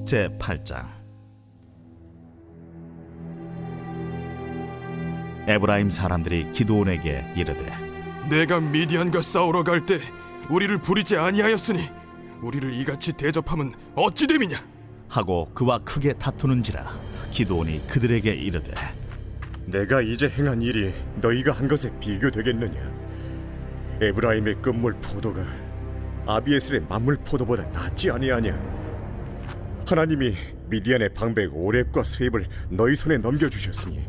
제8장. 에브라임 사람들이 기드온에게 이르되, 내가 미디안과 싸우러 갈 때 우리를 부리지 아니하였으니 우리를 이같이 대접함은 어찌 됨이냐? 하고 그와 크게 다투는지라. 기드온이 그들에게 이르되, 내가 이제 행한 일이 너희가 한 것에 비교되겠느냐? 에브라임의 끝물 포도가 아비에셀의 만물 포도보다 낫지 아니하냐? 하나님이 미디안의 방백 오렙과 스웹을 너희 손에 넘겨주셨으니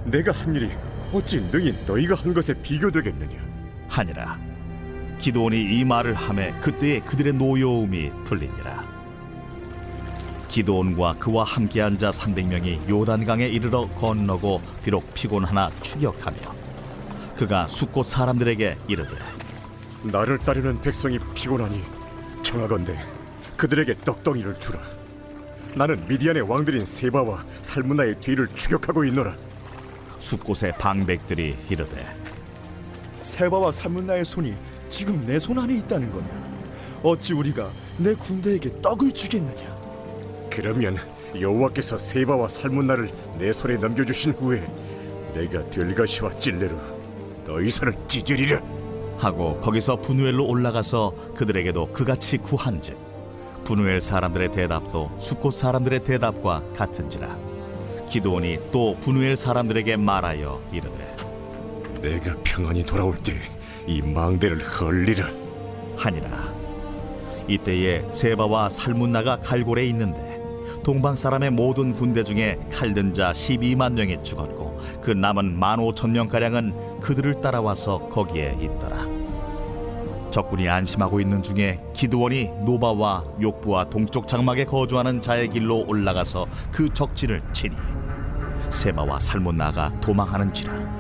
내가 한 일이 어찌 능히 너희가 한 것에 비교되겠느냐? 하니라. 기드온이 이 말을 하매 그때에 그들의 노여움이 풀리니라. 기드온과 그와 함께한 자 300명이 요단강에 이르러 건너고 비록 피곤하나 추격하며 그가 숫곳 사람들에게 이르되, 나를 따르는 백성이 피곤하니 청하건대 그들에게 떡덩이를 주라. 나는 미디안의 왕들인 세바와 살문나의 뒤를 추격하고 있노라. 숫곳의 방백들이 이르되, 세바와 살문나의 손이 지금 내 손 안에 있다는 거냐? 어찌 우리가 내 군대에게 떡을 주겠느냐? 그러면 여호와께서 세바와 살문나를 내 손에 넘겨주신 후에 내가 들가시와 찔레로 너희 손을 찢으리라. 하고 거기서 분우엘로 올라가서 그들에게도 그같이 구한즉 분우엘 사람들의 대답도 숫곳 사람들의 대답과 같은지라. 기드온이 또 분우엘 사람들에게 말하여 이르되, 내가 평안히 돌아올 때 이 망대를 헐리라 하니라. 이때에 세바와 살문나가 갈골에 있는데 동방 사람의 모든 군대 중에 칼든 자 12만 명이 죽었고 그 남은 15,000명가량은 그들을 따라와서 거기에 있더라. 적군이 안심하고 있는 중에 기드온이 노바와 욕부와 동쪽 장막에 거주하는 자의 길로 올라가서 그 적진을 치니 세바와 살문나가 도망하는지라.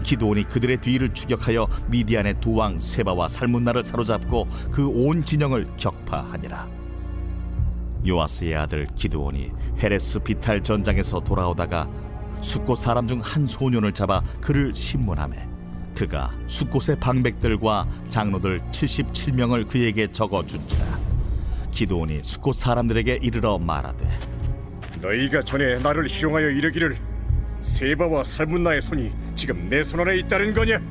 기드온이 그들의 뒤를 추격하여 미디안의 두 왕 세바와 살문나를 사로잡고 그 온 진영을 격파하니라. 요아스의 아들 기드온이 헤레스 비탈 전장에서 돌아오다가 숫곳 사람 중 한 소년을 잡아 그를 신문하매 그가 숫곳의 방백들과 장로들 77명을 그에게 적어준지라. 기드온이 숫곳 사람들에게 이르러 말하되, 너희가 전에 나를 희롱하여 이르기를 세바와 살문나의 손이 지금 내 손 안에 있다는 거냐?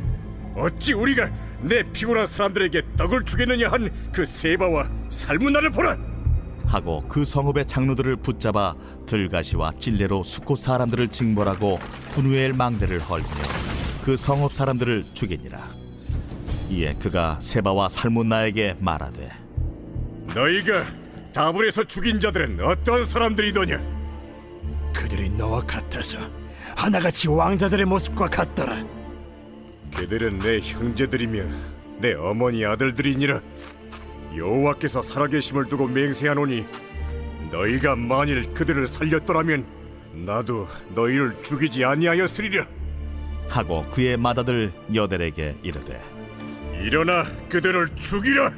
어찌 우리가 내 피곤한 사람들에게 떡을 주겠느냐 한 그 세바와 살문나를 보라. 하고 그 성읍의 장로들을 붙잡아 들가시와 찔레로 숫곳 사람들을 징벌하고 분우엘 망대를 헐며 그 성읍 사람들을 죽이니라. 이에 그가 세바와 살문나에게 말하되, 너희가 다불에서 죽인 자들은 어떤 사람들이더냐? 그들이 너와 같아서 하나같이 왕자들의 모습과 같더라. 그들은 내 형제들이며 내 어머니 아들들이니라. 여호와께서 살아계심을 두고 맹세하노니 너희가 만일 그들을 살렸더라면 나도 너희를 죽이지 아니하였으리라. 하고 그의 맏아들 여델에게 이르되, 일어나 그들을 죽이라.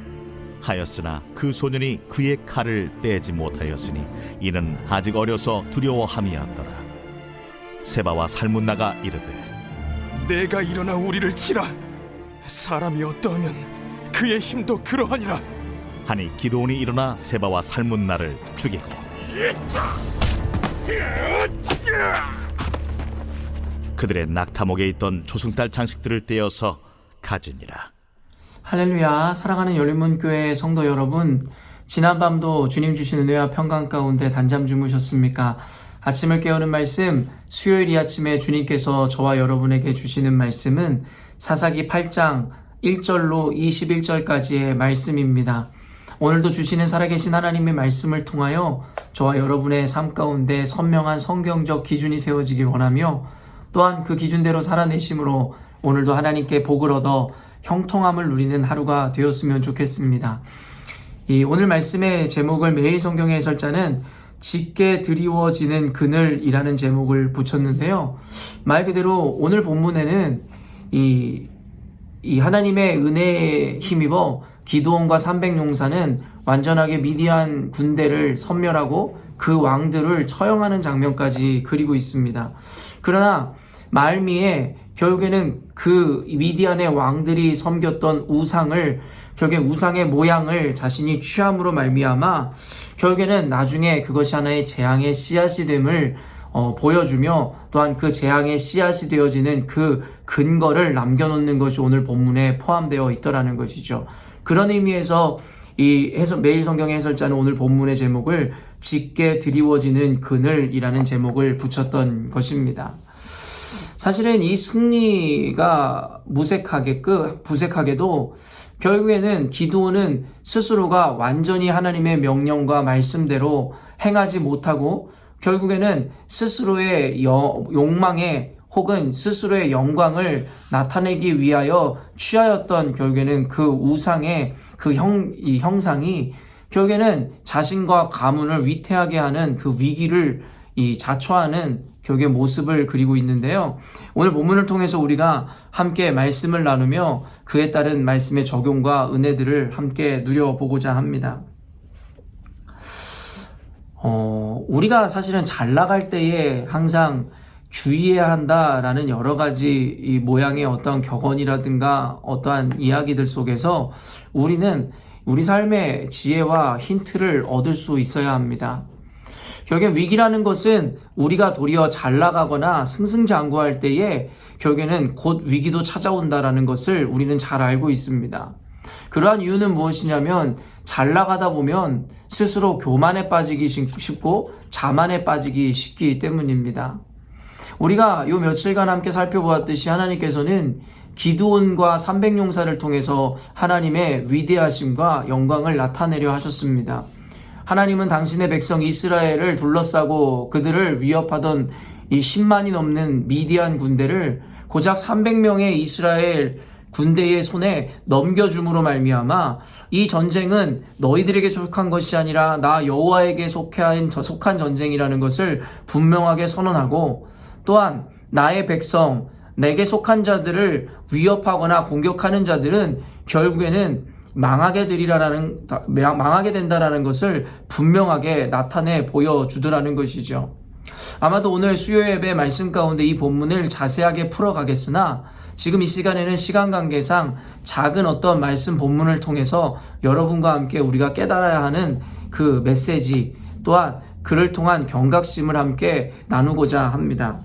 하였으나 그 소년이 그의 칼을 빼지 못하였으니 이는 아직 어려서 두려워함이었더라. 세바와 살문나가 이르되, 내가 일어나 우리를 치라. 사람이 어떠하면 그의 힘도 그러하니라. 하니 기드온이 일어나 세바와 살문나를 죽이고 그들의 낙타목에 있던 조승달 장식들을 떼어서 가지니라. 할렐루야. 사랑하는 열린문교회 성도 여러분, 지난밤도 주님 주신 은혜와 평강 가운데 단잠 주무셨습니까? 아침을 깨우는 말씀, 수요일 이 아침에 주님께서 저와 여러분에게 주시는 말씀은 사사기 8장 1절로 21절까지의 말씀입니다. 오늘도 주시는 살아계신 하나님의 말씀을 통하여 저와 여러분의 삶 가운데 선명한 성경적 기준이 세워지길 원하며 또한 그 기준대로 살아내심으로 오늘도 하나님께 복을 얻어 형통함을 누리는 하루가 되었으면 좋겠습니다. 이 오늘 말씀의 제목을 매일 성경의 해설자는 짙게 드리워지는 그늘이라는 제목을 붙였는데요. 말 그대로 오늘 본문에는 이 하나님의 은혜에 힘입어 기드온과 300용사는 완전하게 미디안 군대를 섬멸하고 그 왕들을 처형하는 장면까지 그리고 있습니다. 그러나 말미에 결국에는 그 미디안의 왕들이 섬겼던 우상을 결국에 우상의 모양을 자신이 취함으로 말미암아 결국에는 나중에 그것이 하나의 재앙의 씨앗이 됨을 보여주며 또한 그 재앙의 씨앗이 되어지는 그 근거를 남겨놓는 것이 오늘 본문에 포함되어 있더라는 것이죠. 그런 의미에서 매일 성경의 해설자는 오늘 본문의 제목을 짙게 드리워지는 그늘이라는 제목을 붙였던 것입니다. 사실은 이 승리가 부색하게도 결국에는 기드온은 스스로가 완전히 하나님의 명령과 말씀대로 행하지 못하고 결국에는 스스로의 욕망에 혹은 스스로의 영광을 나타내기 위하여 취하였던 결국에는 그 우상의 이 형상이 결국에는 자신과 가문을 위태하게 하는 그 위기를 자초하는 결국의 모습을 그리고 있는데요. 오늘 본문을 통해서 우리가 함께 말씀을 나누며 그에 따른 말씀의 적용과 은혜들을 함께 누려보고자 합니다. 우리가 사실은 잘 나갈 때에 항상 주의해야 한다라는 여러 가지 이 모양의 어떠한 격언이라든가 어떠한 이야기들 속에서 우리는 우리 삶의 지혜와 힌트를 얻을 수 있어야 합니다. 결국엔 위기라는 것은 우리가 도리어 잘 나가거나 승승장구할 때에 결국에는 곧 위기도 찾아온다라는 것을 우리는 잘 알고 있습니다. 그러한 이유는 무엇이냐면 잘 나가다 보면 스스로 교만에 빠지기 쉽고 자만에 빠지기 쉽기 때문입니다. 우리가 요 며칠간 함께 살펴보았듯이 하나님께서는 기드온과 300용사를 통해서 하나님의 위대하심과 영광을 나타내려 하셨습니다. 하나님은 당신의 백성 이스라엘을 둘러싸고 그들을 위협하던 이 10만이 넘는 미디안 군대를 고작 300명의 이스라엘 군대의 손에 넘겨줌으로 말미암아 이 전쟁은 너희들에게 속한 것이 아니라 나 여호와에게 속한 전쟁이라는 것을 분명하게 선언하고 또한 나의 백성 내게 속한 자들을 위협하거나 공격하는 자들은 결국에는 망하게 된다라는 것을 분명하게 나타내 보여주더라는 것이죠. 아마도 오늘 수요 예배 말씀 가운데 이 본문을 자세하게 풀어가겠으나 지금 이 시간에는 시간 관계상 작은 어떤 말씀 본문을 통해서 여러분과 함께 우리가 깨달아야 하는 그 메시지 또한 그를 통한 경각심을 함께 나누고자 합니다.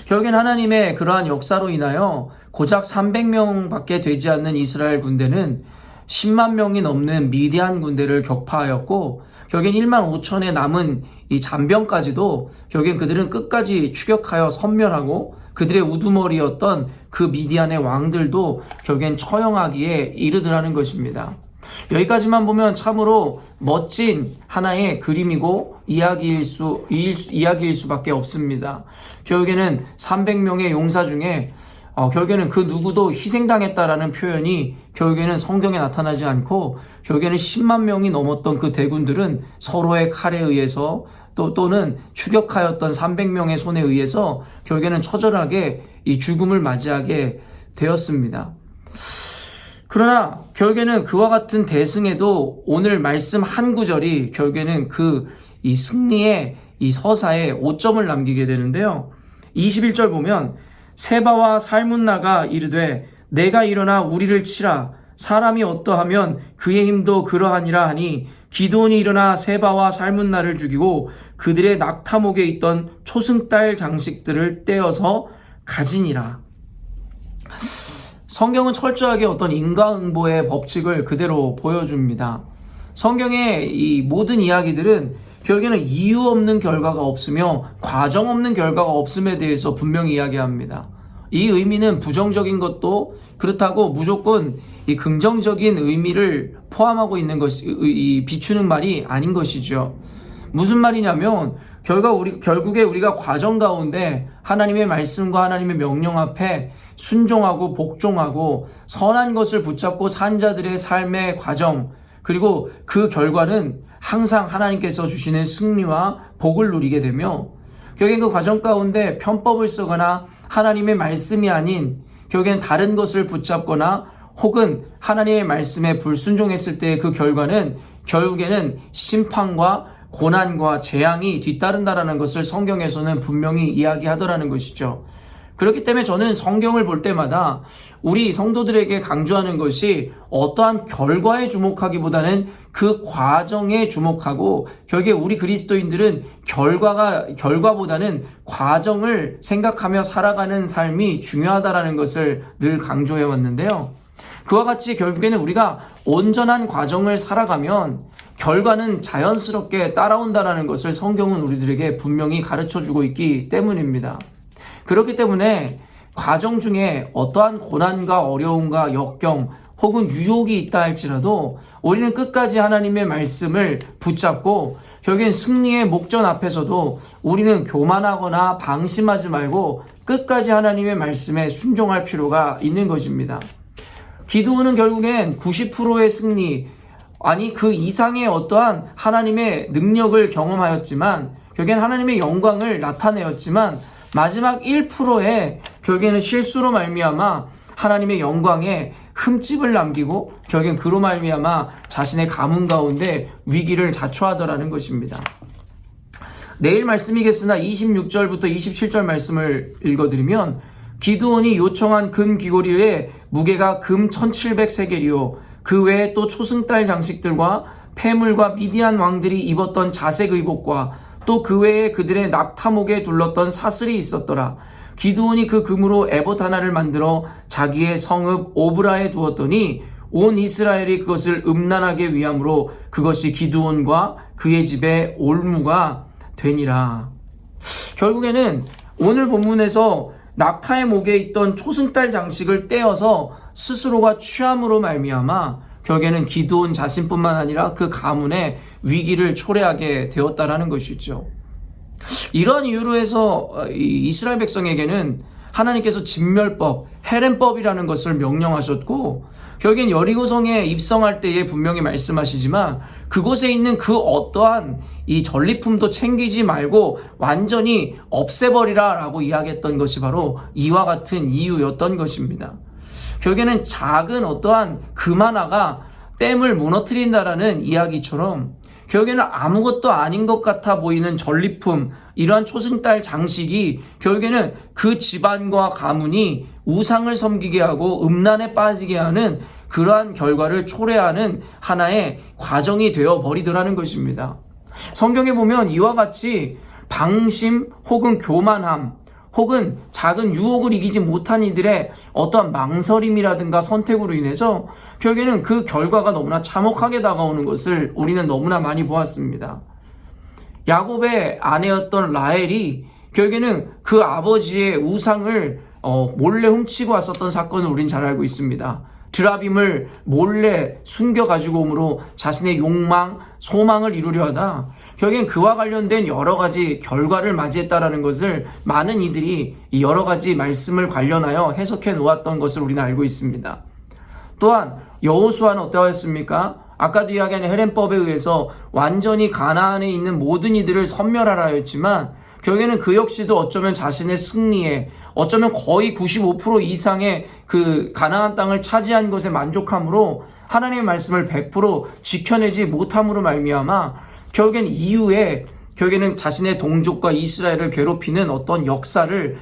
결국엔 하나님의 그러한 역사로 인하여 고작 300명밖에 되지 않는 이스라엘 군대는 10만 명이 넘는 미디안 군대를 격파하였고 결국엔 1만 5천의 남은 이 잔병까지도 결국엔 그들은 끝까지 추격하여 섬멸하고 그들의 우두머리였던 그 미디안의 왕들도 결국엔 처형하기에 이르더라는 것입니다. 여기까지만 보면 참으로 멋진 하나의 그림이고 이야기일 수밖에 없습니다. 결국에는 300명의 용사 중에 결국에는 그 누구도 희생당했다라는 표현이 결국에는 성경에 나타나지 않고 결국에는 10만 명이 넘었던 그 대군들은 서로의 칼에 의해서 또는 추격하였던 300명의 손에 의해서 결국에는 처절하게 이 죽음을 맞이하게 되었습니다. 그러나 결국에는 그와 같은 대승에도 오늘 말씀 한 구절이 결국에는 이 승리의 이 서사에 오점을 남기게 되는데요. 21절 보면 세바와 살문나가 이르되 내가 일어나 우리를 치라 사람이 어떠하면 그의 힘도 그러하니라 하니 기드온이 일어나 세바와 살문나를 죽이고 그들의 낙타목에 있던 초승달 장식들을 떼어서 가지니라. 성경은 철저하게 어떤 인과응보의 법칙을 그대로 보여줍니다. 성경의 이 모든 이야기들은 결국에는 이유 없는 결과가 없으며 과정 없는 결과가 없음에 대해서 분명히 이야기합니다. 이 의미는 부정적인 것도 그렇다고 무조건 이 긍정적인 의미를 포함하고 있는 것이 비추는 말이 아닌 것이죠. 무슨 말이냐면 결국에 우리가 과정 가운데 하나님의 말씀과 하나님의 명령 앞에 순종하고 복종하고 선한 것을 붙잡고 산 자들의 삶의 과정 그리고 그 결과는 항상 하나님께서 주시는 승리와 복을 누리게 되며 결국엔 그 과정 가운데 편법을 쓰거나 하나님의 말씀이 아닌 결국엔 다른 것을 붙잡거나 혹은 하나님의 말씀에 불순종했을 때의 그 결과는 결국에는 심판과 고난과 재앙이 뒤따른다라는 것을 성경에서는 분명히 이야기하더라는 것이죠. 그렇기 때문에 저는 성경을 볼 때마다 우리 성도들에게 강조하는 것이 어떠한 결과에 주목하기보다는 그 과정에 주목하고, 결국에 우리 그리스도인들은 결과보다는 과정을 생각하며 살아가는 삶이 중요하다라는 것을 늘 강조해 왔는데요. 그와 같이 결국에는 우리가 온전한 과정을 살아가면 결과는 자연스럽게 따라온다라는 것을 성경은 우리들에게 분명히 가르쳐주고 있기 때문입니다. 그렇기 때문에 과정 중에 어떠한 고난과 어려움과 역경 혹은 유혹이 있다 할지라도 우리는 끝까지 하나님의 말씀을 붙잡고, 결국엔 승리의 목전 앞에서도 우리는 교만하거나 방심하지 말고 끝까지 하나님의 말씀에 순종할 필요가 있는 것입니다. 기드온은 결국엔 90%의 승리, 아니 그 이상의 어떠한 하나님의 능력을 경험하였지만, 결국엔 하나님의 영광을 나타내었지만, 마지막 1%의 결국에는 실수로 말미암아 하나님의 영광에 흠집을 남기고, 결국엔 그로 말미암아 자신의 가문 가운데 위기를 자초하더라는 것입니다. 내일 말씀이겠으나 26절부터 27절 말씀을 읽어드리면, 기드온이 요청한 금 귀고리의 무게가 금 1700세겔이요 그 외에 또 초승달 장식들과 폐물과 미디안 왕들이 입었던 자색 의복과 또 그 외에 그들의 낙타목에 둘렀던 사슬이 있었더라. 기드온이 그 금으로 에봇 하나를 만들어 자기의 성읍 오브라에 두었더니 온 이스라엘이 그것을 음란하게 위함으로 그것이 기드온과 그의 집의 올무가 되니라. 결국에는 오늘 본문에서 낙타의 목에 있던 초승달 장식을 떼어서 스스로가 취함으로 말미암아 결국에는 기드온 자신뿐만 아니라 그 가문의 위기를 초래하게 되었다라는 것이죠. 이러한 이유로 해서 이스라엘 백성에게는 하나님께서 진멸법, 헤렘법이라는 것을 명령하셨고, 결국엔 여리고성에 입성할 때에 분명히 말씀하시지만 그곳에 있는 그 어떠한 이 전리품도 챙기지 말고 완전히 없애버리라 라고 이야기했던 것이 바로 이와 같은 이유였던 것입니다. 결국에는 작은 어떠한 금 하나가 댐을 무너뜨린다라는 이야기처럼 결국에는 아무것도 아닌 것 같아 보이는 전리품, 이러한 초승달 장식이 결국에는 그 집안과 가문이 우상을 섬기게 하고 음란에 빠지게 하는 그러한 결과를 초래하는 하나의 과정이 되어버리더라는 것입니다. 성경에 보면 이와 같이 방심 혹은 교만함 혹은 작은 유혹을 이기지 못한 이들의 어떠한 망설임이라든가 선택으로 인해서 결국에는 그 결과가 너무나 참혹하게 다가오는 것을 우리는 너무나 많이 보았습니다. 야곱의 아내였던 라헬이 결국에는 그 아버지의 우상을 몰래 훔치고 왔었던 사건을 우린 잘 알고 있습니다. 드라빔을 몰래 숨겨가지고 오므로 자신의 욕망, 소망을 이루려 하다 결국엔 그와 관련된 여러 가지 결과를 맞이했다라는 것을 많은 이들이 이 여러 가지 말씀을 관련하여 해석해 놓았던 것을 우리는 알고 있습니다. 또한 여호수아는 어떠했습니까? 아까도 이야기한 헤렘법에 의해서 완전히 가나안에 있는 모든 이들을 섬멸하라 했지만 결국에는 그 역시도 어쩌면 자신의 승리에 어쩌면 거의 95% 이상의 그 가나안 땅을 차지한 것에 만족함으로 하나님의 말씀을 100% 지켜내지 못함으로 말미암아 결국엔 이후에 결국에는 자신의 동족과 이스라엘을 괴롭히는 어떤 역사를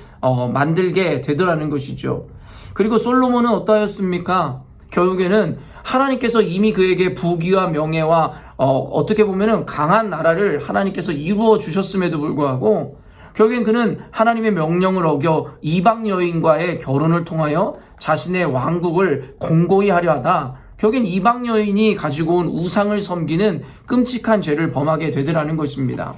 만들게 되더라는 것이죠. 그리고 솔로몬은 어떠했습니까? 결국에는 하나님께서 이미 그에게 부귀와 명예와 어떻게 보면은 강한 나라를 하나님께서 이루어 주셨음에도 불구하고 결국엔 그는 하나님의 명령을 어겨 이방 여인과의 결혼을 통하여 자신의 왕국을 공고히 하려 하다 결국엔 이방 여인이 가지고 온 우상을 섬기는 끔찍한 죄를 범하게 되더라는 것입니다.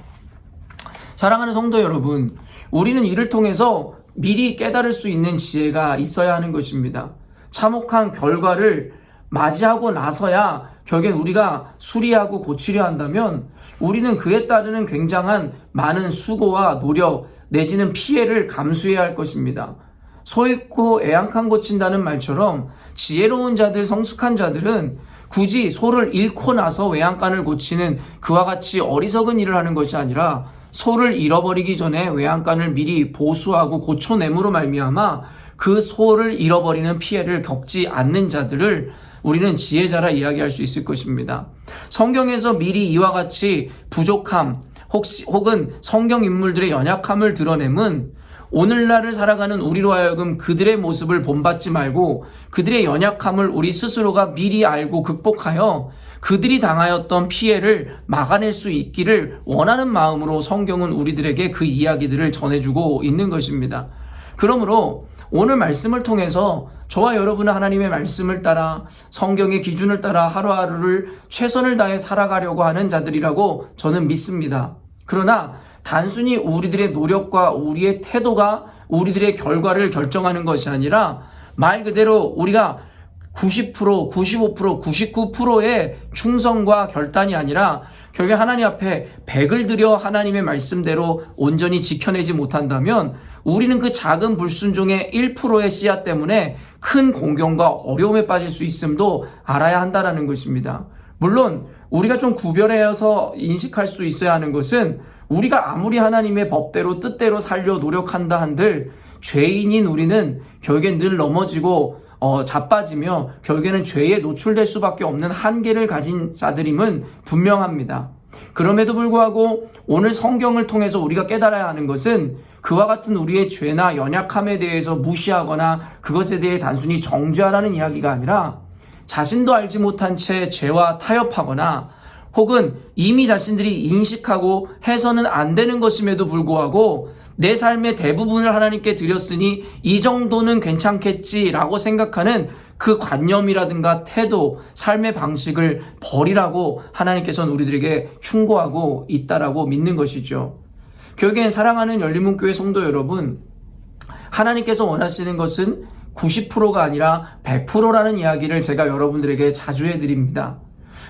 사랑하는 성도 여러분, 우리는 이를 통해서 미리 깨달을 수 있는 지혜가 있어야 하는 것입니다. 참혹한 결과를 맞이하고 나서야 결국엔 우리가 수리하고 고치려 한다면 우리는 그에 따르는 굉장한 많은 수고와 노력 내지는 피해를 감수해야 할 것입니다. 소 잃고 애양칸 고친다는 말처럼 지혜로운 자들, 성숙한 자들은 굳이 소를 잃고 나서 외양간을 고치는 그와 같이 어리석은 일을 하는 것이 아니라 소를 잃어버리기 전에 외양간을 미리 보수하고 고쳐냄으로 말미암아 그 소를 잃어버리는 피해를 겪지 않는 자들을 우리는 지혜자라 이야기할 수 있을 것입니다. 성경에서 미리 이와 같이 부족함 혹은 성경 인물들의 연약함을 드러냄은 오늘날을 살아가는 우리로 하여금 그들의 모습을 본받지 말고 그들의 연약함을 우리 스스로가 미리 알고 극복하여 그들이 당하였던 피해를 막아낼 수 있기를 원하는 마음으로 성경은 우리들에게 그 이야기들을 전해주고 있는 것입니다. 그러므로 오늘 말씀을 통해서 저와 여러분은 하나님의 말씀을 따라 성경의 기준을 따라 하루하루를 최선을 다해 살아가려고 하는 자들이라고 저는 믿습니다. 그러나 단순히 우리들의 노력과 우리의 태도가 우리들의 결과를 결정하는 것이 아니라 말 그대로 우리가 90%, 95%, 99%의 충성과 결단이 아니라 결국 하나님 앞에 100을 들여 하나님의 말씀대로 온전히 지켜내지 못한다면 우리는 그 작은 불순종의 1%의 씨앗 때문에 큰 공경과 어려움에 빠질 수 있음도 알아야 한다는 것입니다. 물론 우리가 좀 구별해서 인식할 수 있어야 하는 것은 우리가 아무리 하나님의 법대로 뜻대로 살려 노력한다 한들 죄인인 우리는 결국엔 늘 넘어지고 자빠지며 결국에는 죄에 노출될 수밖에 없는 한계를 가진 자들임은 분명합니다. 그럼에도 불구하고 오늘 성경을 통해서 우리가 깨달아야 하는 것은 그와 같은 우리의 죄나 연약함에 대해서 무시하거나 그것에 대해 단순히 정죄하라는 이야기가 아니라 자신도 알지 못한 채 죄와 타협하거나 혹은 이미 자신들이 인식하고 해서는 안 되는 것임에도 불구하고 내 삶의 대부분을 하나님께 드렸으니 이 정도는 괜찮겠지라고 생각하는 그 관념이라든가 태도, 삶의 방식을 버리라고 하나님께서는 우리들에게 충고하고 있다라고 믿는 것이죠. 결국엔 사랑하는 열린문교회 성도 여러분, 하나님께서 원하시는 것은 90%가 아니라 100%라는 이야기를 제가 여러분들에게 자주 해드립니다.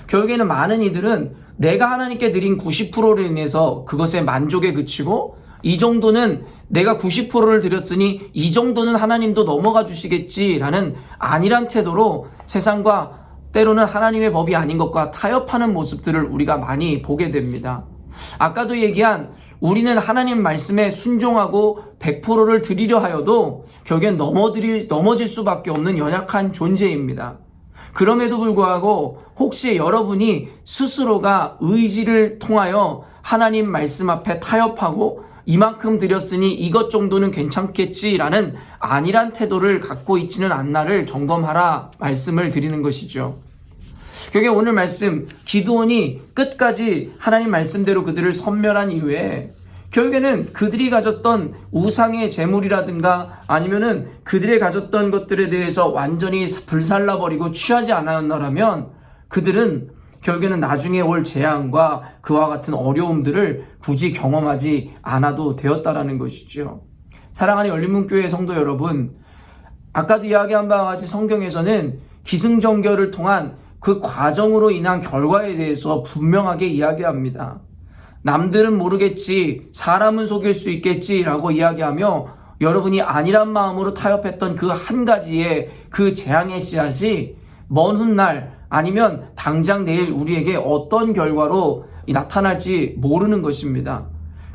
결국에는 많은 이들은 내가 하나님께 드린 90%로 인해서 그것에 만족에 그치고 이 정도는 내가 90%를 드렸으니 이 정도는 하나님도 넘어가 주시겠지라는 안일한 태도로 세상과 때로는 하나님의 법이 아닌 것과 타협하는 모습들을 우리가 많이 보게 됩니다. 아까도 얘기한 우리는 하나님 말씀에 순종하고 100%를 드리려 하여도 결국엔 넘어질 수밖에 없는 연약한 존재입니다. 그럼에도 불구하고 혹시 여러분이 스스로가 의지를 통하여 하나님 말씀 앞에 타협하고 이만큼 드렸으니 이것 정도는 괜찮겠지라는 안일한 태도를 갖고 있지는 않나를 점검하라 말씀을 드리는 것이죠. 결국에 오늘 말씀 기드온이 끝까지 하나님 말씀대로 그들을 섬멸한 이후에 결국에는 그들이 가졌던 우상의 재물이라든가 아니면은 그들이 가졌던 것들에 대해서 완전히 불살라버리고 취하지 않았나라면 그들은 결국에는 나중에 올 재앙과 그와 같은 어려움들을 굳이 경험하지 않아도 되었다라는 것이죠. 사랑하는 열린문교회 성도 여러분, 아까도 이야기한 바와 같이 성경에서는 기승전결을 통한 그 과정으로 인한 결과에 대해서 분명하게 이야기합니다. 남들은 모르겠지, 사람은 속일 수 있겠지라고 이야기하며 여러분이 안일한 마음으로 타협했던 그 한 가지의 그 재앙의 씨앗이 먼 훗날 아니면 당장 내일 우리에게 어떤 결과로 나타날지 모르는 것입니다.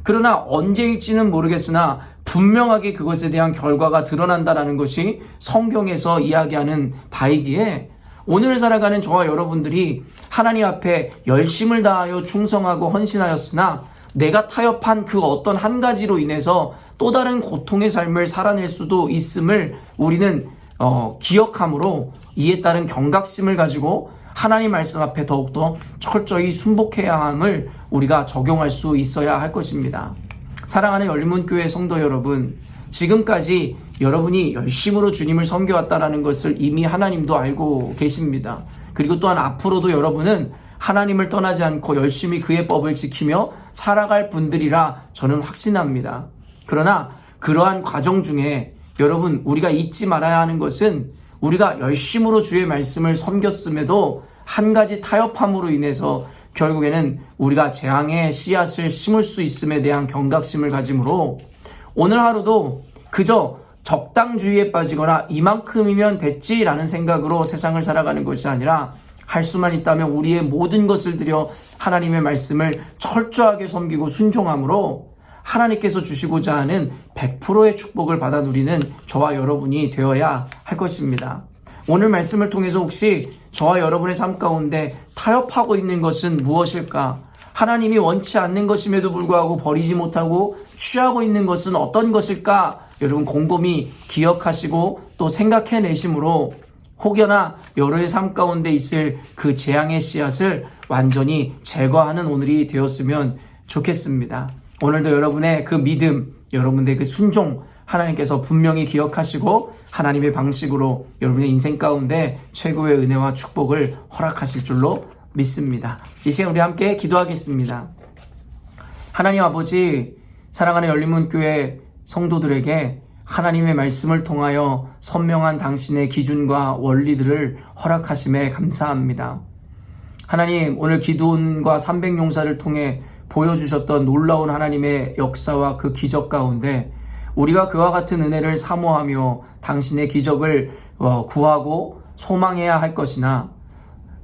그러나 언제일지는 모르겠으나 분명하게 그것에 대한 결과가 드러난다는 것이 성경에서 이야기하는 바이기에 오늘 살아가는 저와 여러분들이 하나님 앞에 열심을 다하여 충성하고 헌신하였으나 내가 타협한 그 어떤 한 가지로 인해서 또 다른 고통의 삶을 살아낼 수도 있음을 우리는 기억함으로 이에 따른 경각심을 가지고 하나님 말씀 앞에 더욱더 철저히 순복해야 함을 우리가 적용할 수 있어야 할 것입니다. 사랑하는 열린문교회 성도 여러분, 지금까지 여러분이 열심으로 주님을 섬겨왔다는 것을 이미 하나님도 알고 계십니다. 그리고 또한 앞으로도 여러분은 하나님을 떠나지 않고 열심히 그의 법을 지키며 살아갈 분들이라 저는 확신합니다. 그러나 그러한 과정 중에 여러분, 우리가 잊지 말아야 하는 것은 우리가 열심으로 주의 말씀을 섬겼음에도 한 가지 타협함으로 인해서 결국에는 우리가 재앙의 씨앗을 심을 수 있음에 대한 경각심을 가지므로 오늘 하루도 그저 적당주의에 빠지거나 이만큼이면 됐지라는 생각으로 세상을 살아가는 것이 아니라 할 수만 있다면 우리의 모든 것을 들여 하나님의 말씀을 철저하게 섬기고 순종함으로 하나님께서 주시고자 하는 100%의 축복을 받아 누리는 저와 여러분이 되어야 할 것입니다. 오늘 말씀을 통해서 혹시 저와 여러분의 삶 가운데 타협하고 있는 것은 무엇일까? 하나님이 원치 않는 것임에도 불구하고 버리지 못하고 취하고 있는 것은 어떤 것일까? 여러분 곰곰이 기억하시고 또 생각해내심으로 혹여나 여러의 삶 가운데 있을 그 재앙의 씨앗을 완전히 제거하는 오늘이 되었으면 좋겠습니다. 오늘도 여러분의 그 믿음, 여러분의 그 순종 하나님께서 분명히 기억하시고 하나님의 방식으로 여러분의 인생 가운데 최고의 은혜와 축복을 허락하실 줄로 믿습니다. 이 시간 우리 함께 기도하겠습니다. 하나님 아버지, 사랑하는 열린문교회 성도들에게 하나님의 말씀을 통하여 선명한 당신의 기준과 원리들을 허락하심에 감사합니다. 하나님, 오늘 기도원과 300용사를 통해 보여주셨던 놀라운 하나님의 역사와 그 기적 가운데 우리가 그와 같은 은혜를 사모하며 당신의 기적을 구하고 소망해야 할 것이나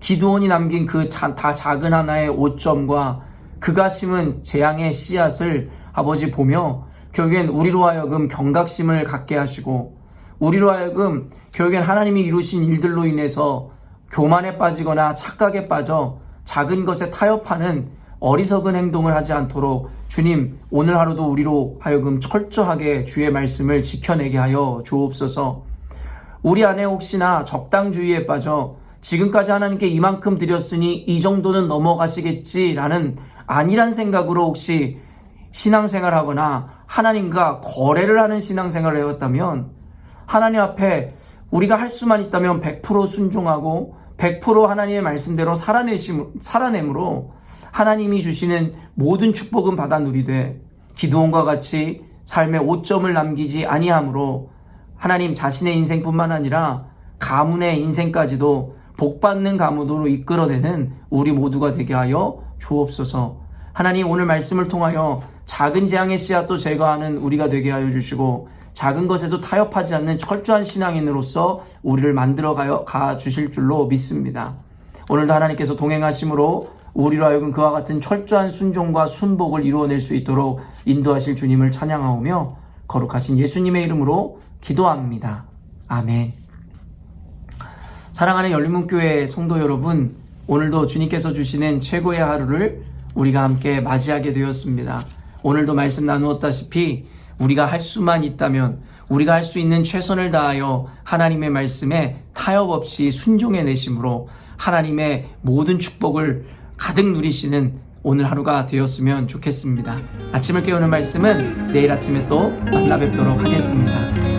기드온이 남긴 그 다 작은 하나의 오점과 그가 심은 재앙의 씨앗을 아버지 보며 결국엔 우리로 하여금 경각심을 갖게 하시고 우리로 하여금 결국엔 하나님이 이루신 일들로 인해서 교만에 빠지거나 착각에 빠져 작은 것에 타협하는 어리석은 행동을 하지 않도록 주님 오늘 하루도 우리로 하여금 철저하게 주의 말씀을 지켜내게 하여 주옵소서. 우리 안에 혹시나 적당주의에 빠져 지금까지 하나님께 이만큼 드렸으니 이 정도는 넘어가시겠지라는 아니란 생각으로 혹시 신앙생활하거나 하나님과 거래를 하는 신앙생활을 해왔다면 하나님 앞에 우리가 할 수만 있다면 100% 순종하고 100% 하나님의 말씀대로 살아내므로 하나님이 주시는 모든 축복은 받아 누리되 기드온과 같이 삶의 오점을 남기지 아니하므로 하나님 자신의 인생뿐만 아니라 가문의 인생까지도 복받는 가문으로 이끌어내는 우리 모두가 되게 하여 주옵소서. 하나님 오늘 말씀을 통하여 작은 재앙의 씨앗도 제거하는 우리가 되게 하여 주시고 작은 것에도 타협하지 않는 철저한 신앙인으로서 우리를 만들어 가 주실 줄로 믿습니다. 오늘도 하나님께서 동행하심으로 우리로 하여금 그와 같은 철저한 순종과 순복을 이루어낼 수 있도록 인도하실 주님을 찬양하오며 거룩하신 예수님의 이름으로 기도합니다. 아멘. 사랑하는 열린문교회 성도 여러분, 오늘도 주님께서 주시는 최고의 하루를 우리가 함께 맞이하게 되었습니다. 오늘도 말씀 나누었다시피 우리가 할 수만 있다면 우리가 할 수 있는 최선을 다하여 하나님의 말씀에 타협 없이 순종해내심으로 하나님의 모든 축복을 가득 누리시는 오늘 하루가 되었으면 좋겠습니다. 아침을 깨우는 말씀은 내일 아침에 또 만나 뵙도록 하겠습니다.